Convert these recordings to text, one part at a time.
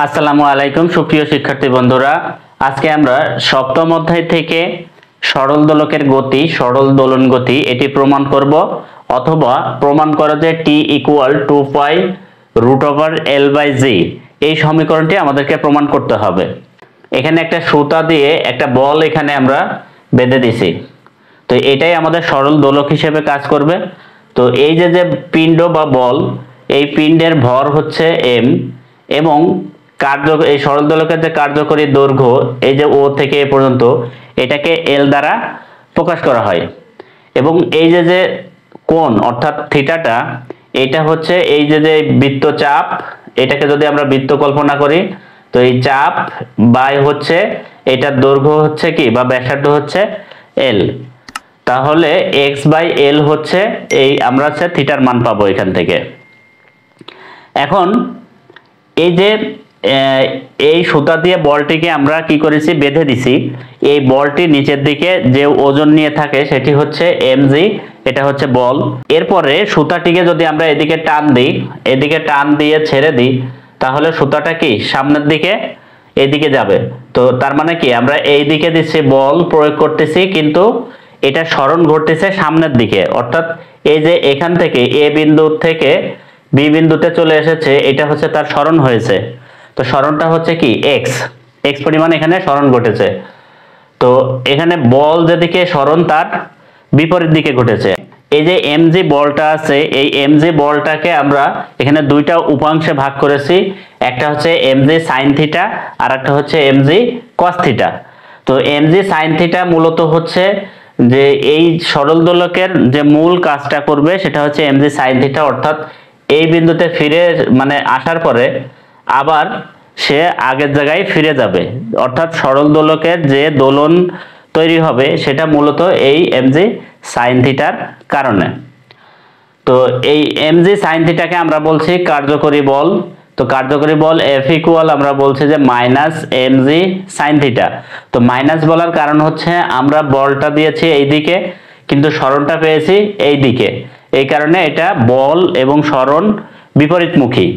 আসসালামু আলাইকুম সুপ্রিয় শিক্ষার্থী বন্ধুরা, আজকে আমরা সপ্তম অধ্যায় থেকে সরল দোলকের গতি, সরল দোলন গতি এটি প্রমাণ করব, অথবা প্রমাণ করা যে t = 2 পাই √L/g এই সমীকরণটি আমাদেরকে প্রমাণ করতে হবে। এখানে একটা সুতা দিয়ে একটা বল এখানে আমরা বেঁধে দিছি, তো এটাই আমাদের সরল দোলক হিসেবে কাজ করবে। তো এই যে পিণ্ড বা বল, এই পিণ্ডের ভর হচ্ছে m এবং এই সরল দোলকের যে কার্যকরী দৈর্ঘ্য এই যে O থেকে এ পর্যন্ত, এটাকে L দ্বারা প্রকাশ করা হয়। এবং এই যে কোণ অর্থাৎ থিটাটা, এটা হচ্ছে এই যে বৃত্তচাপ, এটাকে যদি আমরা বৃত্ত কল্পনা করি, তো এই চাপ বাই হচ্ছে এটার দৈর্ঘ্য হচ্ছে কি বা ব্যাসার্ধ হচ্ছে L, তাহলে x/L হচ্ছে এই আমরা হচ্ছে থিটার মান পাবো এখান থেকে। এখন এই যে এই সুতা দিয়ে বলটিকে আমরা কি করেছি, বেঁধে দিছি। এই বলটি নিচের দিকে যে ওজন নিয়ে থাকে সেটি হচ্ছে mg, এটা হচ্ছে বল। এরপরে সুতাটিকে যদি আমরা এদিকে টান দিই, এদিকে টান দিয়ে ছেড়ে দিই, তাহলে সুতাটা কি সামনের দিকে এদিকে যাবে। তো তার মানে কি আমরা এই দিকে দিচ্ছি বল প্রয়োগ করতেছি, কিন্তু এটা সরণ ঘটতেছে সামনের দিকে, অর্থাৎ এই যে এখান থেকে এ বিন্দু থেকে বি বিন্দুতে চলে এসেছে, এটা হচ্ছে তার সরণ হয়েছে। তো সরণটা হচ্ছে কি x পরিমাণ এখানে সরণ ঘটেছে। তো এখানে বল যেদিকে সরণ তার বিপরীত দিকে ঘটেছে। এই যে mg বলটা আছে, এই mg বলটাকে আমরা এখানে দুইটা উপাংশে ভাগ করেছি, একটা হচ্ছে mg sin থিটা আর একটা হচ্ছে mg cos থিটা। তো mg sin থিটা মূলত হচ্ছে যে এই সরল দোলকের যে মূল কাজটা করবে সেটা হচ্ছে mg sin থিটা, অর্থাৎ এই বিন্দুতে ফিরে মানে আসার পরে আবার সে আগের জায়গায় ফিরে যাবে, অর্থাৎ সরল দোলকের যে দোলন তৈরি হবে সেটা মূলত এই mg sin থিটার কারণে। তো এই mg sin থিটাকে আমরা বলছি কার্যকরী বল। তো কার্যকরী বল F = আমরা বলছি যে -mg sin থিটা। তো মাইনাস বলার কারণ হচ্ছে আমরা বলটা দিয়েছি এই দিকে, কিন্তু সরণটা পেয়েছি এই দিকে, এই কারণে এটা বল এবং সরণ বিপরীতমুখী।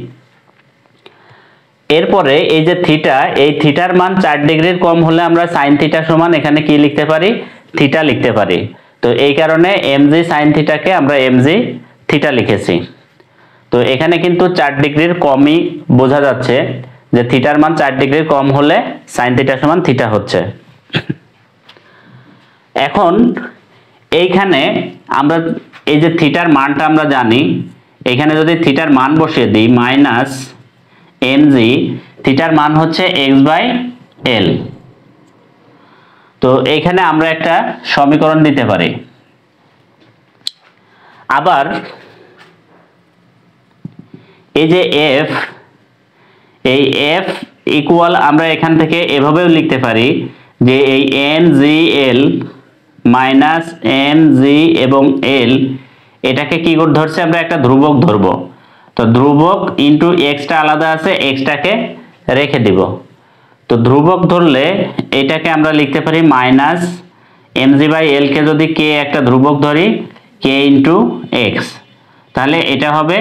এরপরে এই যে থিটা, এই থিটার মান 4 ডিগ্রির কম হলে আমরা sin থিটা সমান এখানে কি লিখতে পারি, থিটা লিখতে পারি। তো এই কারণে mg sin থিটাকে আমরা mg থিটা লিখেছি। তো এখানে কিন্তু 4 ডিগ্রির কমই বোঝা যাচ্ছে যে থিটার মান 4 ডিগ্রির কম হলে sin থিটা সমান থিটা হচ্ছে। এখন এইখানে আমরা এই যে থিটার মানটা আমরা জানি, এখানে যদি থিটার মান বসিয়ে দিই -mg, থিটার মান হচ্ছে x/L। তো এইখানে আমরা একটা সমীকরণ দিতে পারি। আবার এই যে f, এই f = আমরা এখান থেকে এভাবেও লিখতে পারি যে এই mgl -mg এবং l এটাকে কি করে ধরছে, আমরা একটা ধ্রুবক ধরবো। তো ধ্রুবক ইনটু এক্সটা আলাদা আছে, এক্সটাকে রেখে দিব। তো ধ্রুবক ধরলে এটাকে আমরা লিখতে পারি -mg/l কে যদি k একটা ধ্রুবক ধরি, k × x, তাহলে এটা হবে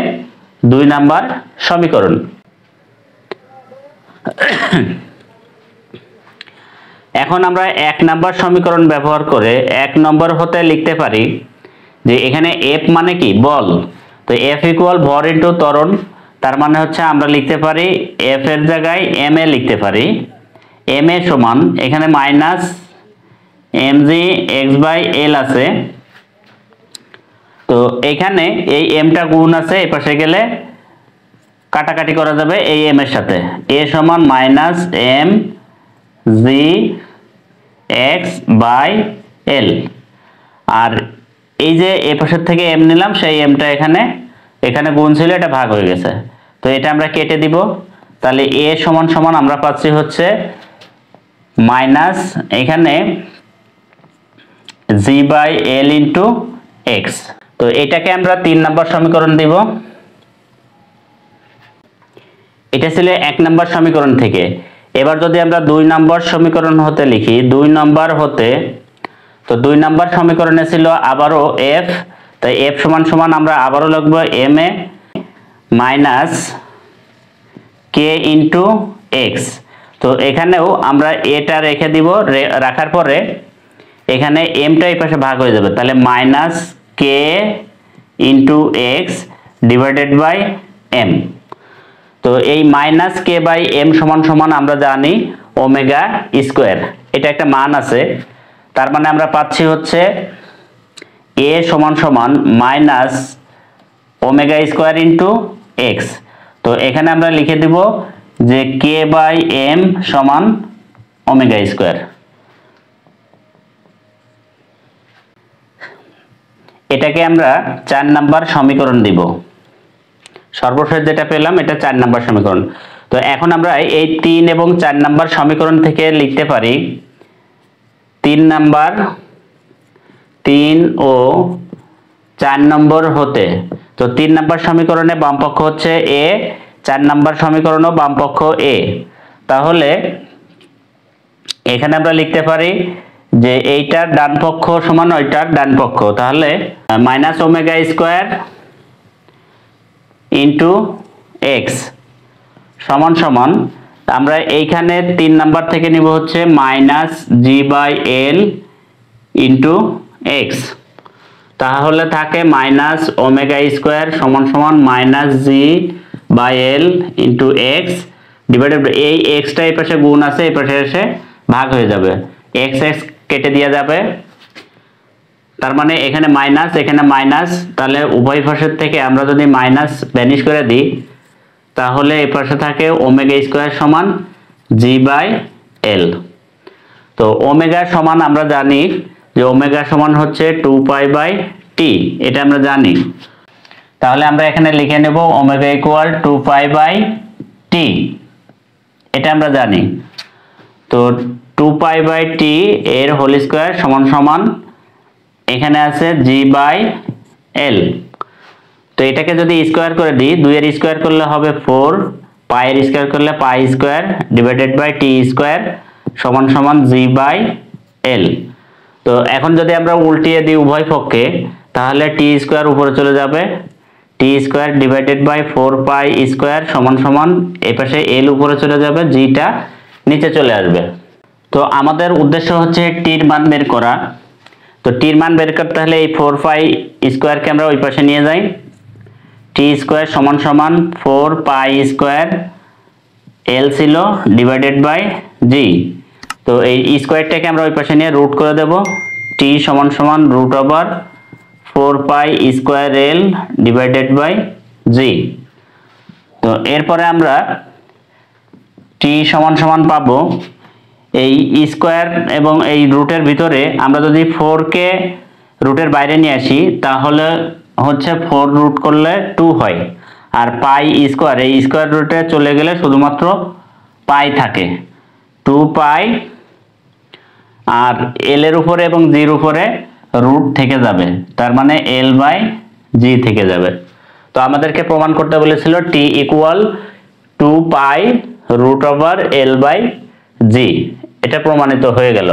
2 নাম্বার সমীকরণ। এখন আমরা 1 নাম্বার সমীকরণ ব্যবহার করে 1 নম্বর হতে লিখতে পারি যে এখানে F মানে কি, বল। তো F = ভর × ত্বরণ, তার মানে হচ্ছে আমরা লিখতে পারি F এর জায়গায় ma লিখতে পারি। ma সমান এখানে -mg x/L আছে, তো এখানে এই mটা গুণ আছে, এই পাশে গেলে কাটাকাটি করা যাবে এই m এর সাথে। a সমান -mg x/L, আর এই যে এ পাশের থেকে m নিলাম, সেই mটা এখানে গুণ ছিল, এটা ভাগ হয়ে গেছে। তো এটা আমরা কেটে দিব, তাহলে a সমান আমরা পাচ্ছি হচ্ছে মাইনাস এখানে g/L × x। তো এটাকে আমরা 3 নম্বর সমীকরণ দিব। এটা ছিল 1 নম্বর সমীকরণ থেকে। এবার যদি আমরা 2 নম্বর সমীকরণ হতে লিখি, 2 নম্বর হতে, তো 2 নম্বর সমীকরণে ছিল আবারও f, তাই f সমান আমরা আবারও লিখব ma - k × এক্স। তো এখানেও আমরা এটা রেখে দিব, রাখার পরে এখানে এমটা এই পাশে ভাগ হয়ে যাবে, তাহলে minus K into x divided by m. তো এই মাইনাস কে বাই এম সমান সমান আমরা জানি ওমেগা স্কোয়ার, এটা একটা মান আছে, তার মানে আমরা পাচ্ছি হচ্ছে এ সমান সমান minus omega square into x. তো এখানে আমরা লিখে দিব যে কে বাই এম সমান ওমেগা স্কোয়ার। এটাকে আমরা 4 নাম্বার সমীকরণ দিব, সর্বশেষ যেটা পেলাম এটা 4 নাম্বার সমীকরণ। তো এখন আমরা এই 3 এবং 4 নাম্বার সমীকরণ থেকে লিখতে পারি 3 নাম্বার 3 ও 4 নম্বর হতে। তো 3 নাম্বার সমীকরণে বাম পক্ষ হচ্ছে এ, 4 নাম্বার সমীকরণও বাম পক্ষ এ। তাহলে এখানে আমরা লিখতে পারি যে এইটার ডান পক্ষ সমান ওইটার ডান পক্ষ, তাহলে minus omega square into x সমান সমান আমরা এইখানে 3 নাম্বার থেকে নিব হচ্ছে minus g by l into x. তাহলে থাকে মাইনাস ওমেগা স্কোয়ার সমান সমান minus g by l into x divided by এই এক্সটা এই পাশে গুণ আছে, এই পাশে এসে ভাগ হয়ে যাবে, এক্স এক্স কেটে দেওয়া যাবে, তার মানে এখানে মাইনাস এখানে মাইনাস, তাহলে উভয় পাশের থেকে আমরা যদি মাইনাস ভ্যানিশ করে দিই তাহলে এই পাশে থাকে ওমেগা স্কোয়ার সমান জি বাই এল। তো ওমেগা সমান আমরা জানি যে ওমেগা সমান হচ্ছে 2 পাই বাই টি, এটা আমরা জানি। তাহলে আমরা এখানে লিখে নেব omega equal 2 pi by T, এটা আমরা জানি। তো 2 পাই বাই টি এর হোল স্কোয়ার সমান সমান এখানে আছে জি বাই এল। তো এটাকে যদি স্কোয়ার করে দিই, 2 এর স্কোয়ার করলে হবে 4, পাই এর স্কোয়ার করলে pi square divided by t square সমান সমান জি বাই এল। তো এখন যদি আমরা উল্টিয়ে দিই উভয় পক্ষে তাহলে টি স্কোয়ার উপরে চলে যাবে, T square divided by 4 pi square সমান সমান এই পাশে এল উপরে চলে যাবে, জিটা নিচে চলে আসবে। তো আমাদের উদ্দেশ্য হচ্ছে টির মান বের করা। তো টির মান বের করতে হলে এই 4 পাই স্কোয়ারকে আমরা ওই পাশে নিয়ে যাই, টি স্কোয়ার সমান সমান 4 পাই স্কোয়ার এল ছিল ডিভাইডেড বাই জি। তো এই স্কোয়ারটাকে আমরা ওই পাশে নিয়ে রুট করে দেব, টি সমান সমান root over 4 pi square L divided by G. তো এরপরে আমরা টি সমান সমান পাবো এই স্কোয়ার এবং এই রুটের ভিতরে আমরা যদি 4 কে রুটের বাইরে নিয়ে আসি তাহলে হচ্ছে 4 রুট করলে 2 হয়, আর পাই স্কোয়ার এই স্কোয়ার রুটে চলে গেলে শুধুমাত্র পাই থাকে, 2 পাই, আর এল এর উপরে এবং জির উপরে রুট থেকে যাবে, তার মানে এল বাই জি থেকে যাবে। তো আমাদেরকে প্রমাণ করতে বলেছিল T equal 2 pi root over L by G, এটা প্রমাণিত হয়ে গেল।